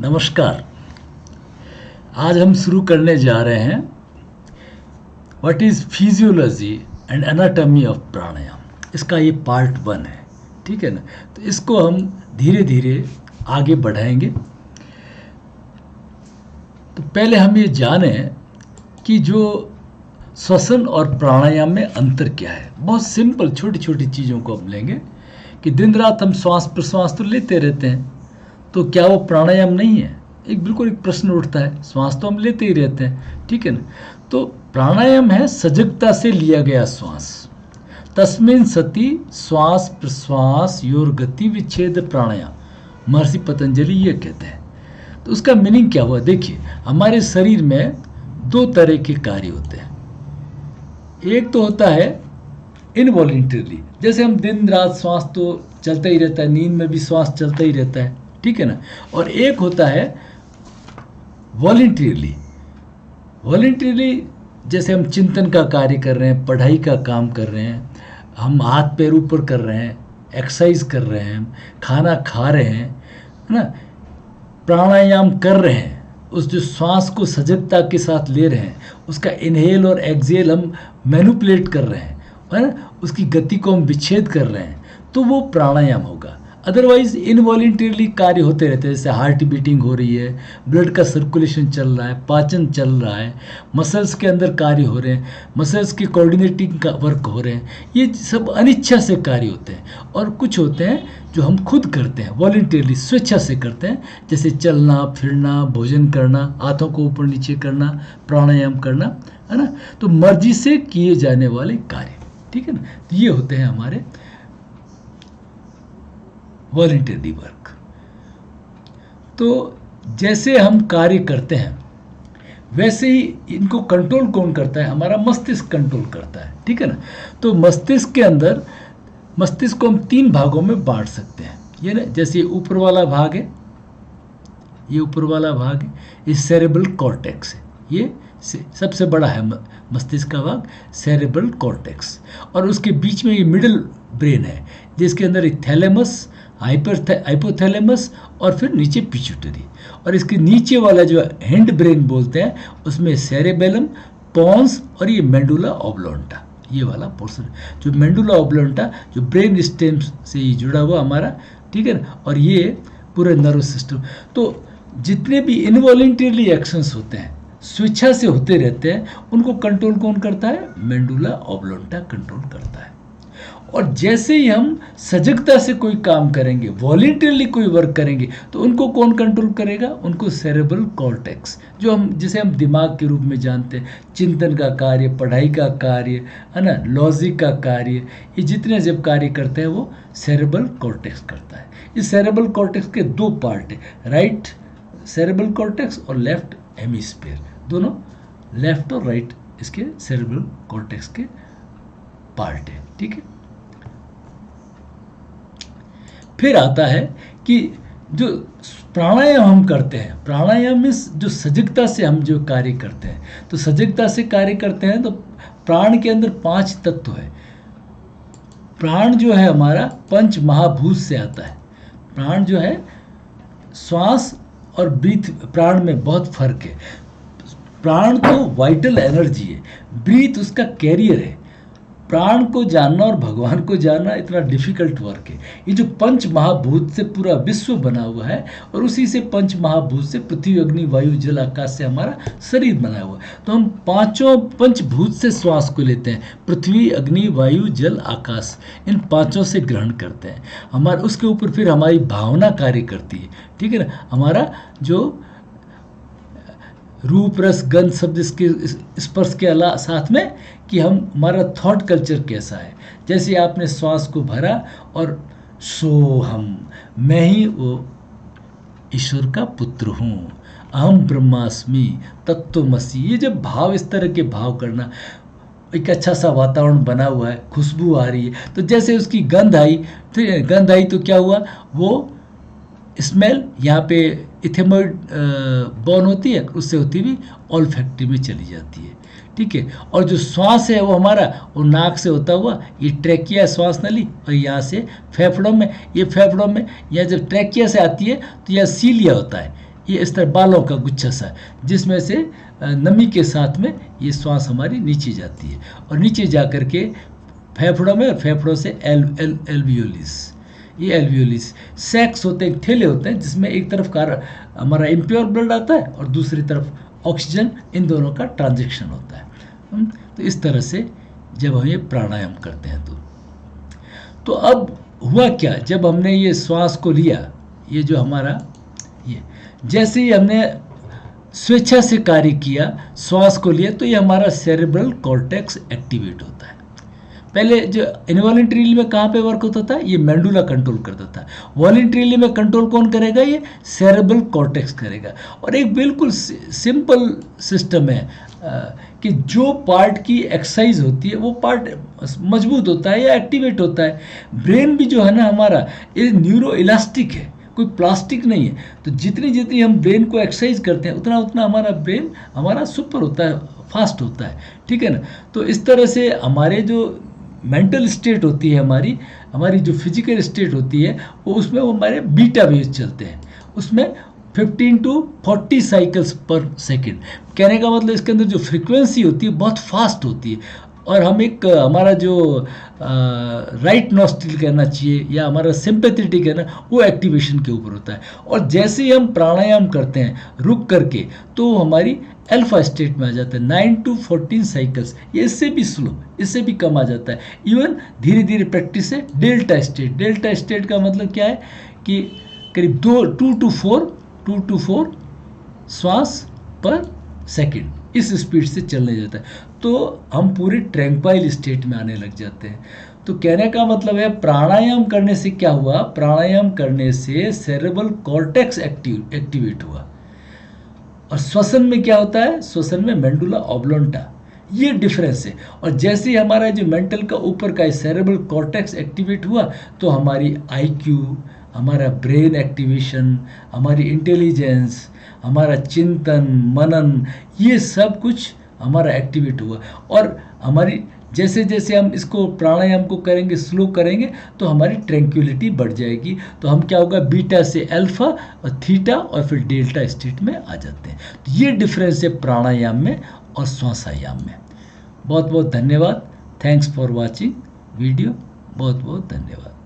नमस्कार। आज हम शुरू करने जा रहे हैं what is physiology and anatomy of pranayama. इसका ये पार्ट 1 है, ठीक है ना। तो इसको हम धीरे धीरे आगे बढ़ाएंगे। तो पहले हम ये जानें कि जो श्वसन और प्राणायाम में अंतर क्या है। बहुत सिंपल छोटी छोटी चीज़ों को हम लेंगे कि दिन रात हम श्वास प्रश्वास तो लेते रहते हैं, तो क्या वो प्राणायाम नहीं है? बिल्कुल एक प्रश्न उठता है। श्वास तो हम लेते ही रहते हैं, ठीक है ना। तो प्राणायाम है सजगता से लिया गया श्वास। तस्मिन् सति श्वास प्रश्वास योर गति विच्छेद प्राणायाम, महर्षि पतंजलि ये कहते हैं। तो उसका मीनिंग क्या हुआ? देखिए, हमारे शरीर में 2 तरह के कार्य होते हैं। एक तो होता है इनवॉलेंटरली, जैसे हम दिन रात श्वास तो चलता ही रहता है, नींद में भी श्वास चलता ही रहता है, ठीक है ना। और एक होता है वॉलंटरीली। वॉलंटरीली जैसे हम चिंतन का कार्य कर रहे हैं, पढ़ाई का काम कर रहे हैं, हम हाथ पैर ऊपर कर रहे हैं, एक्सरसाइज कर रहे हैं, खाना खा रहे हैं, है ना, प्राणायाम कर रहे हैं, उस जो श्वास को सजगता के साथ ले रहे हैं, उसका इनहेल और एक्सहेल हम मैनिपुलेट कर रहे हैं, है ना, उसकी गति को हम विच्छेद कर रहे हैं, तो वो प्राणायाम होगा। अदरवाइज इनवॉलेंटरीली कार्य होते रहते हैं, जैसे हार्ट बीटिंग हो रही है, ब्लड का सर्कुलेशन चल रहा है, पाचन चल रहा है, मसल्स के अंदर कार्य हो रहे हैं, मसल्स के कोऑर्डिनेटिंग का वर्क हो रहे हैं। ये सब अनिच्छा से कार्य होते हैं। और कुछ होते हैं जो हम खुद करते हैं, वॉलंटरीली स्वेच्छा से करते हैं, जैसे चलना फिरना, भोजन करना, हाथों को ऊपर नीचे करना, प्राणायाम करना, है ना। तो मर्जी से किए जाने वाले कार्य, ठीक है ना। तो ये होते हैं हमारे वॉलंटरी वर्क। तो जैसे हम कार्य करते हैं वैसे ही इनको कंट्रोल कौन करता है? हमारा मस्तिष्क कंट्रोल करता है, ठीक है ना। तो मस्तिष्क के अंदर, मस्तिष्क को हम 3 भागों में बांट सकते हैं। ये ना, जैसे ये ऊपर वाला भाग है, ये ऊपर वाला भाग है, ये सेरेब्रल कॉर्टेक्स है, ये सबसे बड़ा है मस्तिष्क का भाग, सेरेब्रल कॉर्टेक्स। और उसके बीच में ये मिडिल ब्रेन है, जिसके अंदर थैलेमस, हाइपोथैलेमस और फिर नीचे पिट्यूटरी। और इसके नीचे वाला जो हैंड ब्रेन बोलते हैं, उसमें सेरेबेलम, पॉन्स और ये मेडुला ऑब्लोंटा, ये वाला पोर्शन, जो मेडुला ऑब्लोंटा जो ब्रेन स्टेम से ही जुड़ा हुआ हमारा, ठीक है ना। और ये पूरे नर्वस सिस्टम। तो जितने भी इनवॉलेंटरीली एक्शंस होते हैं, स्वेच्छा से होते रहते हैं, उनको कंट्रोल कौन करता है? मेडुला ऑब्लोंटा कंट्रोल करता है। और जैसे ही हम सजगता से कोई काम करेंगे, वॉलंटरीली कोई वर्क करेंगे, तो उनको कौन कंट्रोल करेगा? उनको सेरेब्रल कॉर्टेक्स, जो हम जिसे हम दिमाग के रूप में जानते हैं, चिंतन का कार्य, पढ़ाई का कार्य, है ना, लॉजिक का कार्य, ये जितने जब कार्य करते हैं वो सेरेब्रल कॉर्टेक्स करता है। इस सेरेब्रल कॉर्टेक्स के 2 पार्ट है, राइट सेरेब्रल कॉर्टेक्स और लेफ्ट हेमिस्फीयर, दोनों लेफ्ट और राइट इसके सेरेब्रल कॉर्टेक्स के पार्ट है, ठीक है। फिर आता है कि जो प्राणायाम हम करते हैं, प्राणायाम में जो सजगता से हम जो कार्य करते हैं, तो सजगता से कार्य करते हैं तो प्राण के अंदर 5 तत्व है। प्राण जो है हमारा 5 महाभूत से आता है। प्राण जो है, श्वास और ब्रीथ, प्राण में बहुत फर्क है। प्राण तो वाइटल एनर्जी है, ब्रीथ उसका कैरियर है। प्राण को जानना और भगवान को जानना इतना डिफिकल्ट वर्क है। ये जो 5 महाभूत से पूरा विश्व बना हुआ है, और उसी से 5 महाभूत से पृथ्वी अग्नि वायु जल आकाश से हमारा शरीर बना हुआ है। तो हम 5 पंचभूत से श्वास को लेते हैं, पृथ्वी अग्नि वायु जल आकाश, इन 5 से ग्रहण करते हैं। हमारा उसके ऊपर फिर हमारी भावना कार्य करती है, ठीक है ना। हमारा जो रूप रस गंध शब्द इसके स्पर्श के अलावा साथ में कि हम, हमारा थॉट कल्चर कैसा है। जैसे आपने श्वास को भरा और सो हम, मैं ही वो ईश्वर का पुत्र हूँ, अहम ब्रह्मास्मि तत्त्वमसि, ये जब भाव, इस तरह के भाव करना, एक अच्छा सा वातावरण बना हुआ है, खुशबू आ रही है, तो जैसे उसकी गंध आई, तो गंध आई तो क्या हुआ? वो स्मेल यहाँ पे इथेमॉइड बॉर्न होती है, उससे होती हुई ऑल्फैक्टरी में चली जाती है, ठीक है। और जो श्वास है वो हमारा, वो नाक से होता हुआ ये ट्रैकिया श्वास नली, और यहाँ से फेफड़ों में, ये फेफड़ों में, यहाँ जब ट्रैकिया से आती है तो यह सीलिया होता है, ये इस तरह बालों का गुच्छा सा, जिसमें से नमी के साथ में ये श्वास हमारी नीचे जाती है और नीचे जा कर के फेफड़ों में, और फेफड़ों से एल्वियोलिस, ये एल्वियोलिस सैक्स होते हैं, ठेले होते हैं, जिसमें एक तरफ हमारा इम्प्योर ब्लड आता है और दूसरी तरफ ऑक्सीजन, इन दोनों का ट्रांजेक्शन होता है। तो इस तरह से जब हम ये प्राणायाम करते हैं तो अब हुआ क्या, जब हमने ये श्वास को लिया, ये जो हमारा ये जैसे ही हमने स्वेच्छा से कार्य किया, श्वास को लिया, तो ये हमारा सेरेब्रल कॉर्टेक्स एक्टिवेट होता है। पहले जो इनवॉलंटरीली में कहाँ पे वर्क होता था, ये मेंडुला कंट्रोल करता था। वॉलंटरीली में कंट्रोल कौन करेगा, ये सेरेब्रल कॉर्टेक्स करेगा। और एक बिल्कुल सिंपल सिस्टम है कि जो पार्ट की एक्सरसाइज होती है वो पार्ट मजबूत होता है या एक्टिवेट होता है। ब्रेन भी जो है ना हमारा, ये न्यूरो इलास्टिक है, कोई प्लास्टिक नहीं है। तो जितनी जितनी हम ब्रेन को एक्सरसाइज करते हैं उतना उतना हमारा ब्रेन हमारा सुपर होता है, फास्ट होता है, ठीक है ना। तो इस तरह से हमारे जो मेंटल स्टेट होती है, हमारी जो फिजिकल स्टेट होती है, वो उसमें वो हमारे बीटा वेव्स चलते हैं, उसमें 15 to 40 साइकिल्स पर सेकेंड। कहने का मतलब इसके अंदर जो फ्रीक्वेंसी होती है बहुत फास्ट होती है। और हम एक हमारा जो राइट नॉस्ट्रिल कहना चाहिए या हमारा सिंपैथेटिक है ना, वो एक्टिवेशन के ऊपर होता है। और जैसे ही हम प्राणायाम करते हैं रुक करके, तो हमारी अल्फा स्टेट में आ जाता है। 9 to 14 साइकिल्स, ये इससे भी स्लो, इससे भी कम आ जाता है। इवन धीरे धीरे प्रैक्टिस से डेल्टा स्टेट, डेल्टा स्टेट का मतलब क्या है कि करीब 2 to 4 श्वास पर सेकंड, इस स्पीड से चलने जाता है, तो हम पूरे ट्रैंक्वाइल स्टेट में आने लग जाते हैं। तो कहने का मतलब है प्राणायाम करने से क्या हुआ, प्राणायाम करने से सेरेब्रल कॉर्टेक्स एक्टिवेट हुआ। और श्वसन में क्या होता है, श्वसन में मेंडुला ऑब्लोंटा, ये डिफरेंस है। और जैसे ही हमारा जो मेंटल का ऊपर का सेरेब्रल कॉर्टेक्स एक्टिवेट हुआ, तो हमारी आईक्यू, हमारा ब्रेन एक्टिवेशन, हमारी इंटेलिजेंस, हमारा चिंतन मनन, ये सब कुछ हमारा एक्टिवेट हुआ। और हमारी जैसे जैसे हम इसको प्राणायाम को करेंगे, स्लो करेंगे, तो हमारी ट्रैंक्विलिटी बढ़ जाएगी। तो हम क्या होगा, बीटा से अल्फा और थीटा और फिर डेल्टा स्टेट में आ जाते हैं। तो ये डिफरेंस है प्राणायाम में और श्वासायाम में। बहुत बहुत धन्यवाद। Thanks for watching video. बहुत बहुत धन्यवाद।